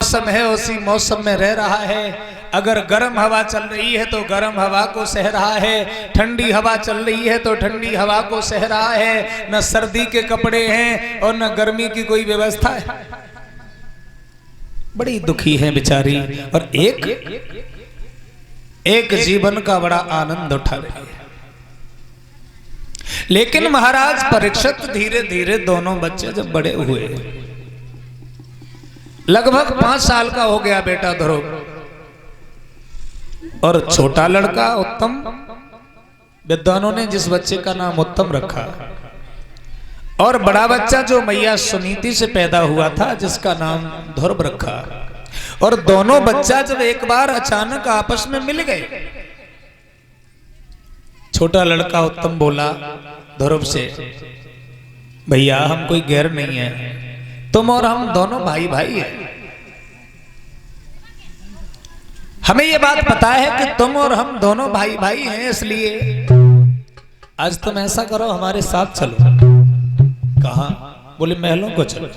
मौसम है उसी मौसम में रह रहा है। अगर गर्म हवा चल रही है तो गर्म हवा को सह रहा है, ठंडी हवा चल रही है तो ठंडी हवा को सह रहा है। न सर्दी के कपड़े हैं और न गर्मी की कोई व्यवस्था है। बड़ी दुखी है बेचारी और एक जीवन का बड़ा आनंद उठा रही है। लेकिन महाराज परीक्षित धीरे धीरे दोनों बच्चे जब बड़े हुए, लगभग 5 साल का हो गया बेटा ध्रुव और छोटा लड़का उत्तम, विद्वानों ने जिस बच्चे का नाम उत्तम रखा, और बड़ा बच्चा जो मैया सुनीति से पैदा हुआ था जिसका नाम ध्रुव रखा। और दोनों बच्चा जब एक बार अचानक आपस में मिल गए, छोटा लड़का उत्तम बोला ध्रुव से, भैया हम कोई गैर नहीं है, तुम और हम दोनों भाई भाई हैं। हमें ये बात पता है कि तुम और हम दोनों भाई भाई हैं, इसलिए आज तुम ऐसा करो हमारे साथ चलो। कहाँ? बोले महलों को चलो।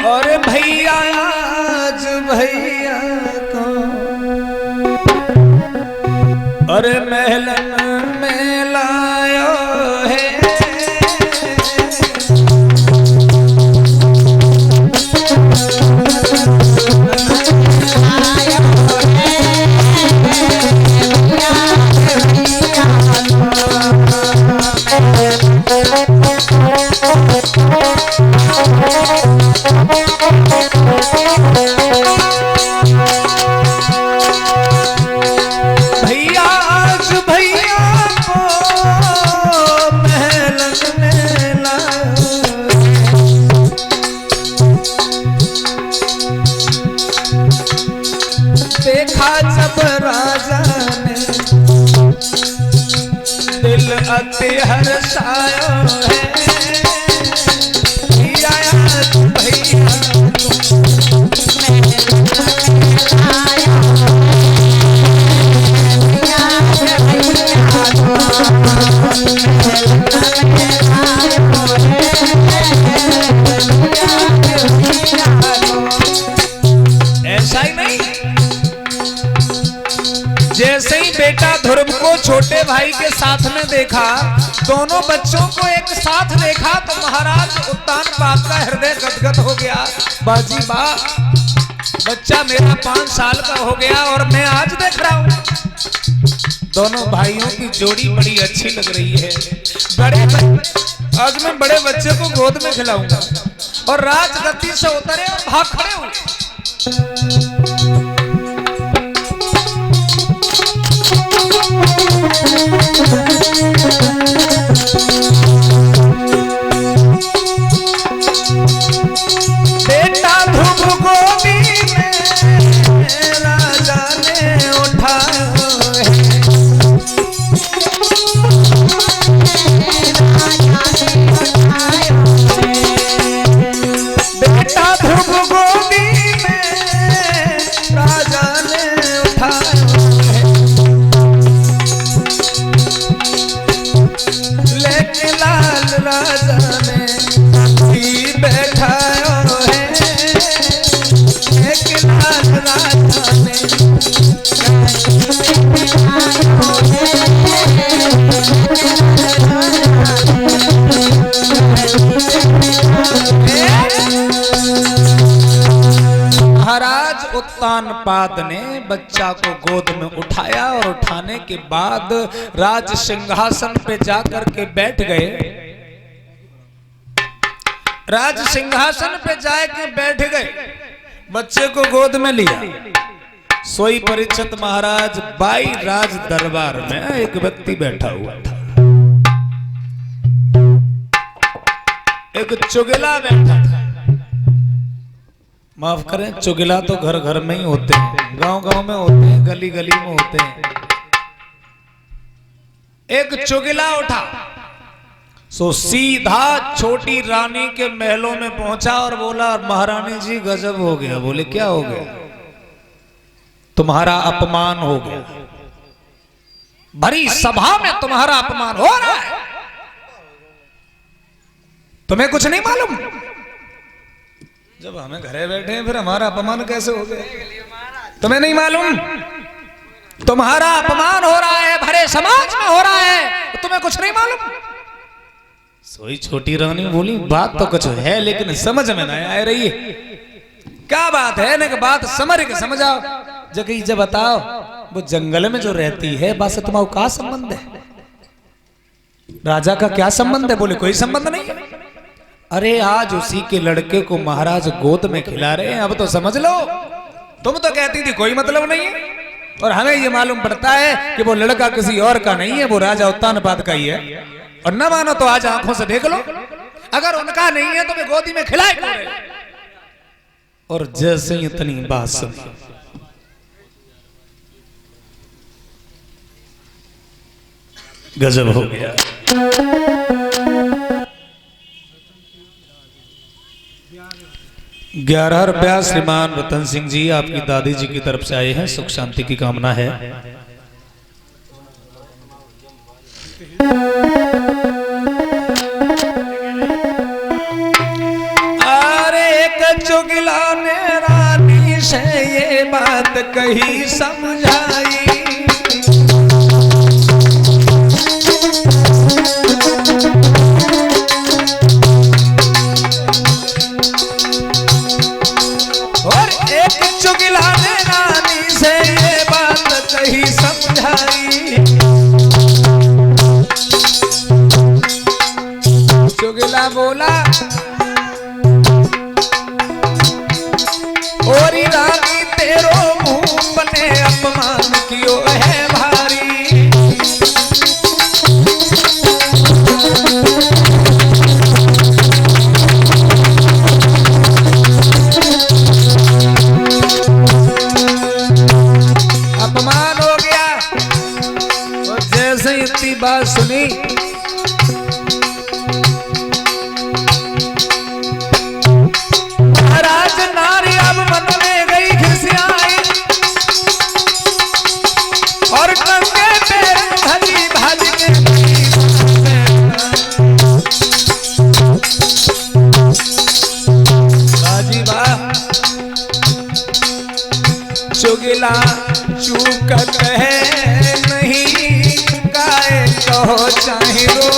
और भैया आज भैया को और महलन में लायो है। भैया आज भैया को महलन में लायो। देखा जब राजा ने दिल अति हर्षायो है। भैया आज भैया ऐसा ही नहीं, जैसे ही बेटा ध्रुव को छोटे भाई के साथ में देखा, दोनों बच्चों को एक साथ देखा तो महाराज उत्तानपाद का हृदय गदगद हो गया। बाजी बा, बच्चा मेरा 5 साल का हो गया और मैं आज देख रहा हूं दोनों भाइयों की जोड़ी बड़ी अच्छी लग रही है। आज मैं बड़े बच्चे को गोद में खिलाऊंगा। और राजगद्दी से उतरे और भाग खड़े हुए। बेटा ध्रुव गोदी में राजा ने उठाया है। बेटा ध्रुव गोदी में राजा ने उठाया है। लेके लाल राजा ने भी बैठाया है। लेके लाल राजा ने महाराज उत्तानपाद ने बच्चा को गोद में उठाया और उठाने के बाद राज सिंहासन पे जाकर के बैठ गए। राज सिंहासन पे जाके बैठ गए, बच्चे को गोद में लिया। सोई परीक्षित महाराज बाई राज दरबार में एक व्यक्ति बैठा हुआ था। एक चुगला बैठा था। माफ करें, चुगला तो घर घर में ही होते हैं, गांव गांव में होते हैं, गली गली में होते हैं। एक चुगला उठा सो सीधा छोटी रानी के महलों में पहुंचा और बोला, महारानी जी गजब हो गया। बोले क्या हो गया? तुम्हारा अपमान हो गया, भरी सभा में तुम्हारा अपमान हो रहा है। तुम्हें कुछ नहीं मालूम? जब हमें घरे बैठे हैं फिर हमारा अपमान कैसे हो गया? तुम्हें नहीं मालूम? तुम्हारा अपमान हो रहा है, भरे समाज में हो रहा है, तुम्हें कुछ नहीं मालूम? सोई छोटी रानी बोली, बात तो कुछ है लेकिन समझ में नहीं आ रही है। क्या बात है? ने बात समझ के समझाओ। जगह जब बताओ, वो जंगल में जो रहती है बस तुम्हारा क्या संबंध है? राजा का क्या संबंध है? बोले कोई संबंध नहीं। अरे आज उसी के लड़के को महाराज गोद में खिला रहे हैं, अब तो समझ लो। तुम तो कहती थी कोई मतलब नहीं है, और हमें ये मालूम पड़ता है कि वो लड़का किसी और का नहीं है, वो राजा उत्तानपाद का ही है। और न मानो तो आज आंखों से देख लो, अगर उनका नहीं है तो वे गोदी में खिलाए क्यों रहे? और जैसे इतनी बात सुनी, गजब हो गया। 11 रुपया श्रीमान रतन सिंह जी आपकी दादी जी की तरफ से आए हैं, सुख शांति की कामना है। अरे एक चुगला ने रानी से ये बात कही समझाई, और एक चुगला ने रानी से ये बात कही समझाई। चुगला बोला, और रानी तेरो मुंह बने अपमान क्यों है भारी। अपमान हो गया। और जैसे इतनी बात सुनी, महाराज नारी अब मन में गई घिसियाई, और टंगे पे भली भाजी के बाजी बा। चुगला चूकत है नहीं, गाए कहो चाहे रो,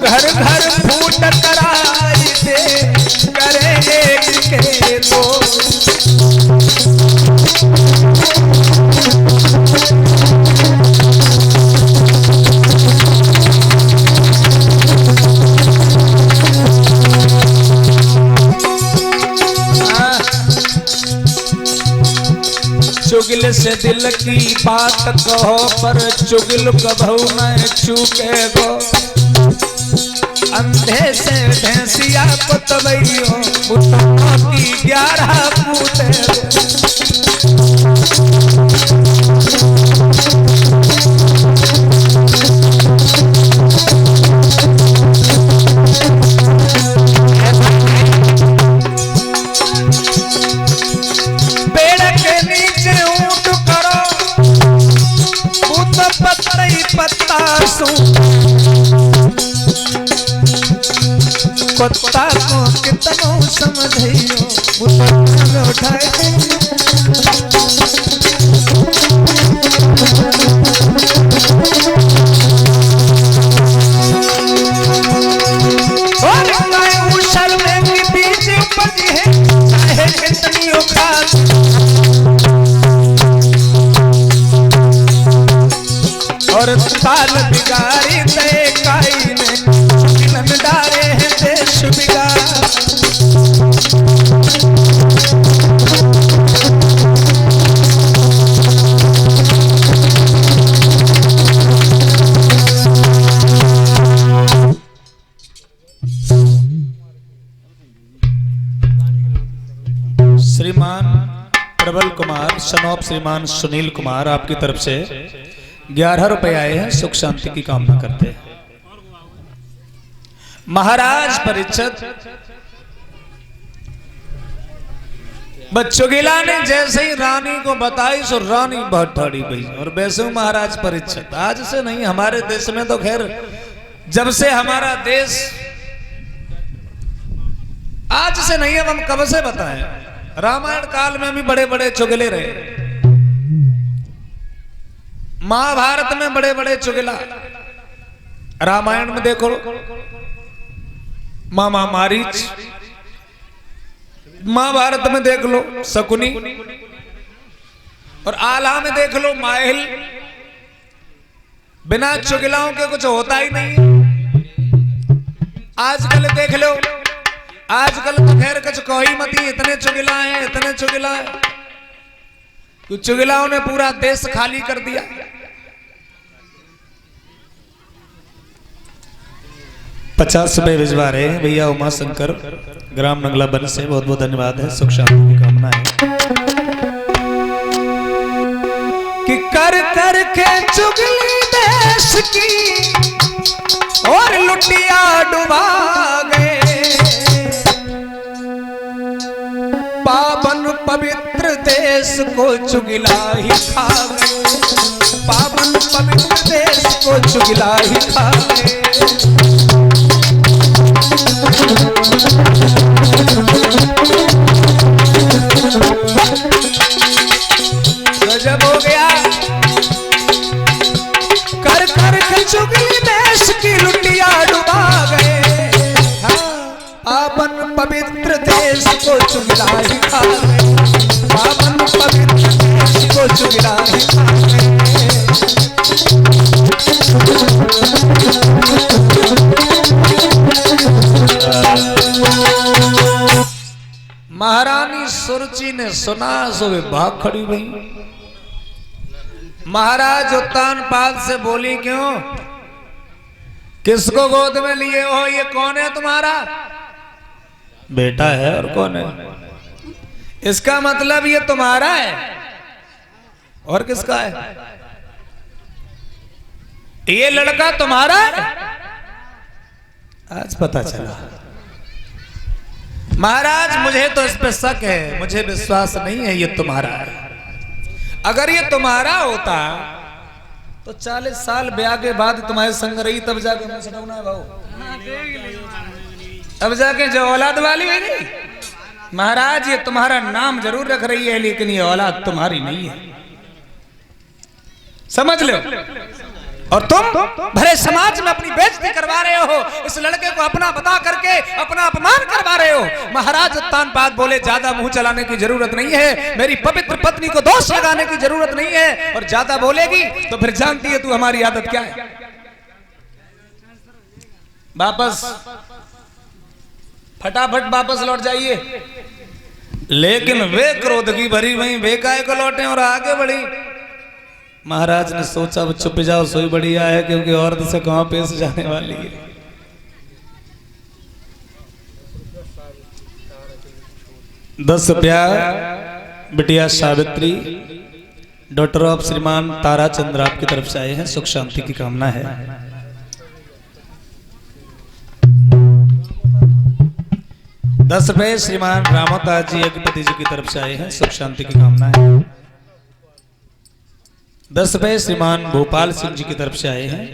घर घर फूट कराई दे, करे एक के दो। चुगल से दिल की बात कहो, पर चुगल कभू न चूके गो। अंधे से भैंसिया को तबैयो, पुतों की 11 पूते। पेड़ के नीचे ऊँट करो, पुत पतई पत्ता सू। कुत्ता को कितनो समझियो, उतना उठाए। और उछल में की बीच उपजी है, चाहे कितनी औकात। और ताल बिगाड़ी ते काई ने, किलन डारे हैं देश बिगाड़। श्रीमान प्रबल कुमार सन ऑफ श्रीमान सुनील कुमार आपकी तरफ से ₹11 आए हैं, सुख शांति की कामना करते हैं। महाराज परीक्षित बच्चों गिला ने जैसे ही रानी को बताई सो रानी बहुत ठाड़ी गई। और वैसे महाराज परीक्षित आज से नहीं, हमारे देश में तो खैर जब से हमारा देश, आज से नहीं अब हम कब से बताएं, रामायण काल में भी बड़े बड़े चुगले रहे, महाभारत में बड़े बड़े चुगला, रामायण में देखो मामा मारीच, महाभारत में देख लो शकुनी, और आला में देख लो माहिल। बिना चुगलाओं के कुछ होता ही नहीं। आजकल देख लो, आजकल तो खैर कुछ कोई मती, इतने चुगला हैं, इतने चुगला है कि चुगलाओं ने पूरा देश खाली कर दिया। ₹50 भिजवा रहे हैं भैया उमा शंकर ग्राम नंगला बन से, बहुत बहुत धन्यवाद है, सुख शांति की कामना है। कि कर कर के चुगली देश की और लुटिया डुबा गए, पावन पवित्र देश को चुगला ही खा गए, पावन पवित्र देश को चुगला ही खा गए। गजब हो गया, कर कर के चुगली देश की लुटिया डुबा गए, पावन पवित्र देश को चुगला ही खा गए, पावन पवित्र देश को चुगला ही खा गए। महारानी सुरुचि ने सुना सो वे भाग खड़ी हुई। महाराज उत्तानपाद से बोली, क्यों, किसको गोद में लिए हो, ये कौन है तुम्हारा? बेटा है, और कौन है? इसका मतलब ये तुम्हारा है, और किसका है? ये लड़का तुम्हारा है? आज पता चला। महाराज मुझे तो इस पे शक है, मुझे विश्वास नहीं है ये तुम्हारा है। अगर ये तुम्हारा होता तो 40 साल ब्याह के बाद तुम्हारे संग रही, तब जाके मैं सटौना है भाऊ, तब जाके जो औलाद वाली है नहीं। महाराज ये तुम्हारा नाम जरूर रख रही है, लेकिन ये औलाद तुम्हारी नहीं है, समझ लो। और तुम भले समाज में अपनी बेइज्जती करवा रहे हो, इस लड़के को अपना बता करके अपना अपमान करवा रहे हो। महाराज उत्तानपाद बोले, ज्यादा मुंह चलाने की जरूरत नहीं है, मेरी पवित्र पत्नी को दोष लगाने की जरूरत नहीं है, और ज्यादा बोलेगी तो फिर जानती है तू हमारी आदत क्या है। वापस फटाफट वापस लौट जाइए। लेकिन वे क्रोध की भरी वहीं वे काय को लौटे और आगे बढ़ी। महाराज ने सोचा वो चुप जाओ, सोई बढ़िया है, क्योंकि औरत से कहां पेश जाने वाली है। ₹10 बिटिया सावित्री, डॉक्टर ऑफ श्रीमान तारा चंद्र आपकी तरफ से आए हैं, सुख शांति की कामना है। ₹10 श्रीमान रामोता जी अग्निपति जी की तरफ से आए हैं, सुख शांति की कामना है। ₹10 श्रीमान भोपाल सिंह जी की तरफ से आए हैं,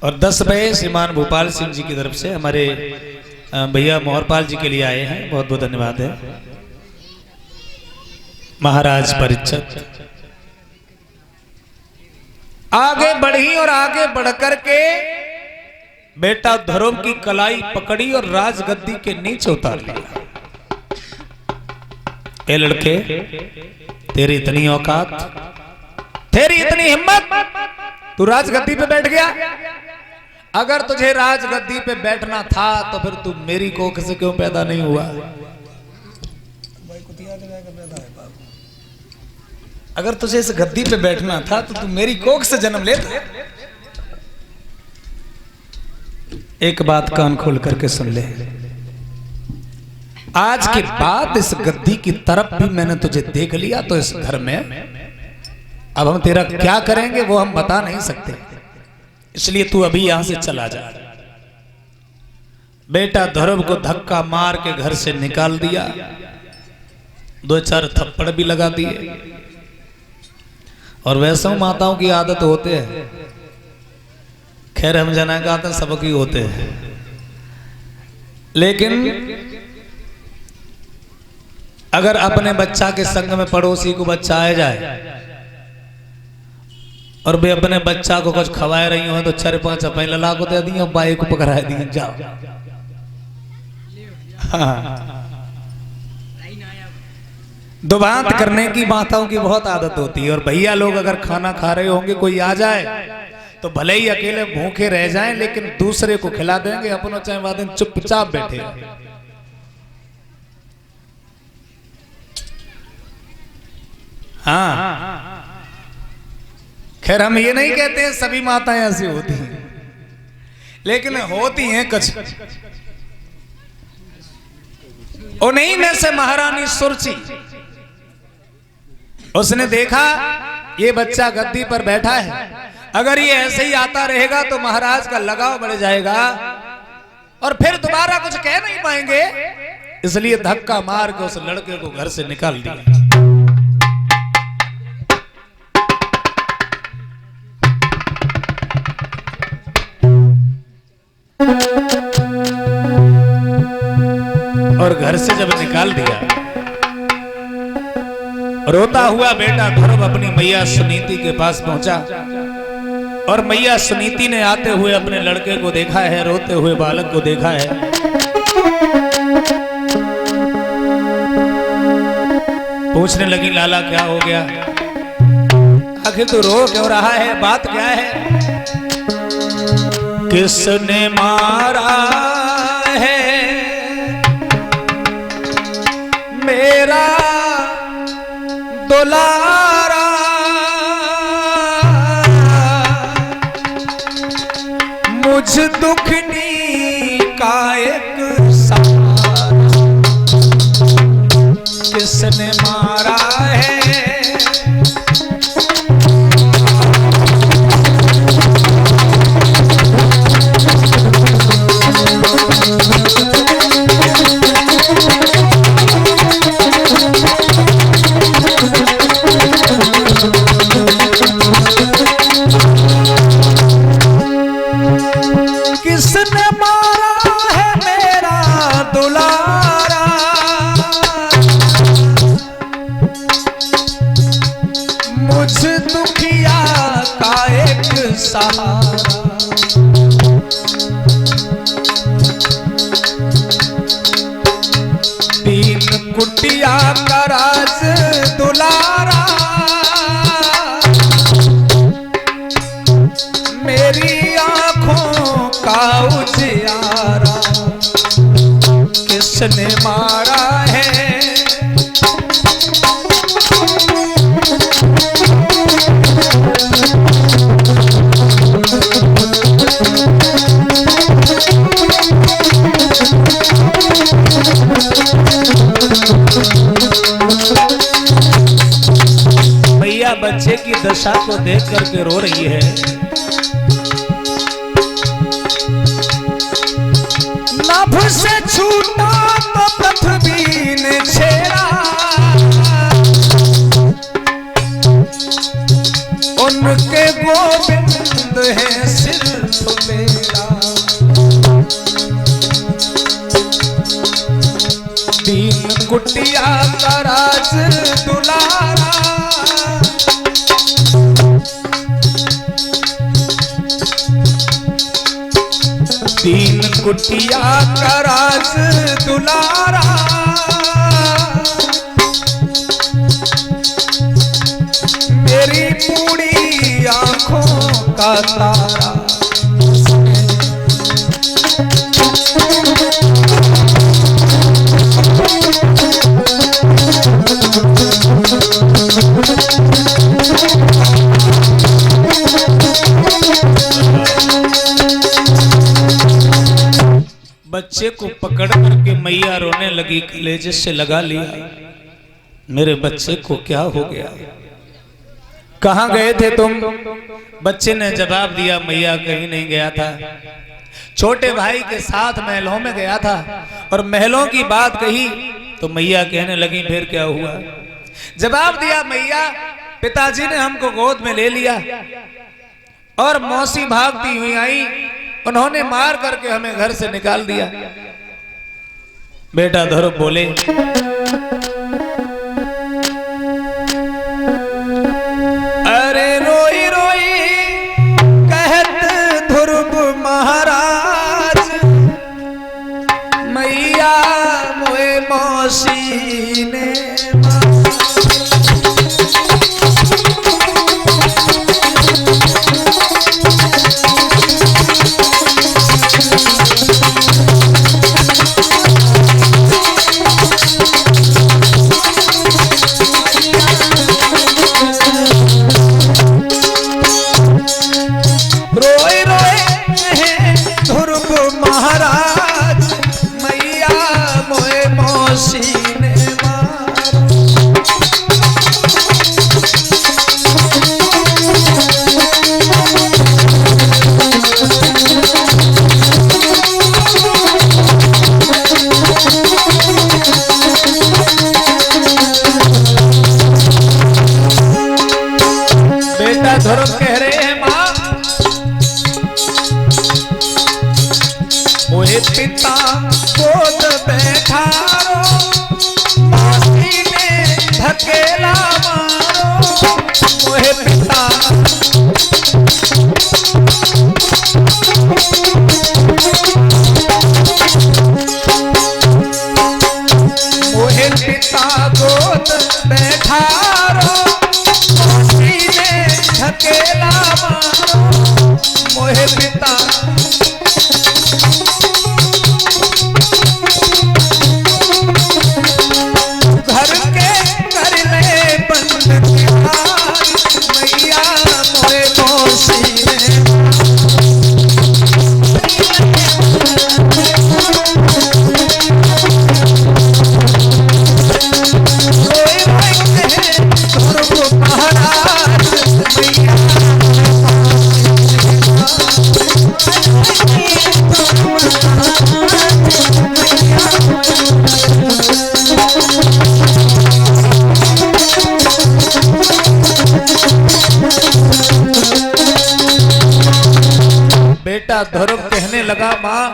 और ₹10 श्रीमान भोपाल सिंह जी की तरफ से हमारे भैया मोहरपाल जी के लिए आए हैं, बहुत बहुत धन्यवाद है। महाराज परीक्षित आगे बढ़ी और आगे बढ़कर के बेटा ध्रुव की कलाई पकड़ी और राजगद्दी के नीचे उतार लिया। ए लड़के, तेरी इतनी औकात, तेरी इतनी हिम्मत, तू राजगद्दी पे बैठ गया। अगर तुझे राजगद्दी पे बैठना था तो फिर तू मेरी कोख से क्यों पैदा नहीं हुआ? अगर तुझे इस गद्दी पे बैठना था तो तू मेरी कोख से जन्म लेता। एक बात कान खोल करके सुन ले, आज के बाद इस गद्दी की तरफ भी मैंने तुझे देख लिया तो इस घर में अब हम तेरा क्या करेंगे वो हम बता नहीं सकते, इसलिए तू अभी यहां से चला जा। बेटा ध्रुव को धक्का मार के घर से निकाल दिया, 2-4 थप्पड़ भी लगा दिए। और वैसे माताओं की आदत होते हैं, खैर हम जना का आदत सबकी होते हैं, लेकिन अगर अपने बच्चा के संग में पड़ोसी को बच्चा आ जाए और वे अपने बच्चा को कुछ खवाए रही हो तो 4-5 अपने लला को दे दिए, बाई को पकड़ा दिए, जाओ। हाँ। दुबात करने की माताओं की बहुत आदत होती है। और भैया लोग अगर खाना खा रहे होंगे, कोई आ जाए तो भले ही अकेले भूखे रह जाएं, लेकिन दूसरे को खिला देंगे, अपनों चाहे बाद में चुपचाप बैठे। हाँ, खैर हम ये नहीं कहते हैं सभी माताएं ऐसी होती हैं, लेकिन होती हैं कुछ। उन्हीं में से महारानी सुरची, उसने देखा ये बच्चा गद्दी पर बैठा है, अगर ये ऐसे ही आता रहेगा तो महाराज का लगाव बढ़ जाएगा और फिर दोबारा कुछ कह नहीं पाएंगे, इसलिए धक्का मार के उस लड़के को घर से निकाल दिया। और घर से जब निकाल दिया, रोता हुआ बेटा ध्रुव अपनी मैया सुनीति के पास पहुंचा और मैया सुनीति ने आते हुए अपने लड़के को देखा है, रोते हुए बालक को देखा है। पूछने लगी, लाला क्या हो गया, आखिर तू रो क्यों रहा है, बात क्या है? किसने मारा है मेरा दुलारा, मुझ दुखनी का एक सहारा, किसने मारा है? किसने मारा है मेरा दुलारा, मुझ दुखिया का एक सहारा, दीन कुटिया का राज दुलारा, मेरी आंखों का उजियारा, किसने मारा है? भैया बच्चे की दशा को देख करके रो रही है। नभ से छूटा तो पृथ्वी ने छेड़ा, उनके गोविंद है सिर्फ मेरा, दीन कुटिया का राज दुलारा, दीन कुटिया का राज दुलारा, मेरी पूरी आंखों का तारा, बच्चे को पकड़ करके मैया रोने लगी, कलेजे से लगा लिया, मेरे बच्चे को क्या हो गया? कहाँ गए थे तुम? बच्चे ने जवाब दिया, मैया कहीं नहीं गया था, छोटे भाई के साथ महलों में गया था। और महलों की बात कही तो मैया कहने लगी फिर क्या हुआ? जवाब दिया, मैया पिताजी ने हमको गोद में ले लिया और मौसी भागती हुई आई, उन्होंने मार करके हमें घर से निकाल दिया। बेटा ध्रुव बोले, अरे रोई रोई कहत ध्रुव महाराज, मैया मोए मौसी ने ध्रुव कह रहे हैं, मां मोहे पिता गोद बैठारो, मौसी ने धकेला मारो, मोहे पिता मोहे पिता गोद बैठारो, धकेला मारो, मोहे पिता घर के कर ले बंद किनारी, मैया मोहे मौसी ने ध्रुव महाराज, मैया बेटा ध्रुव कहने लगा, मां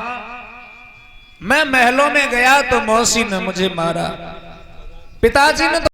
मैं महलों में गया तो मौसी ने मुझे मारा, पिताजी ने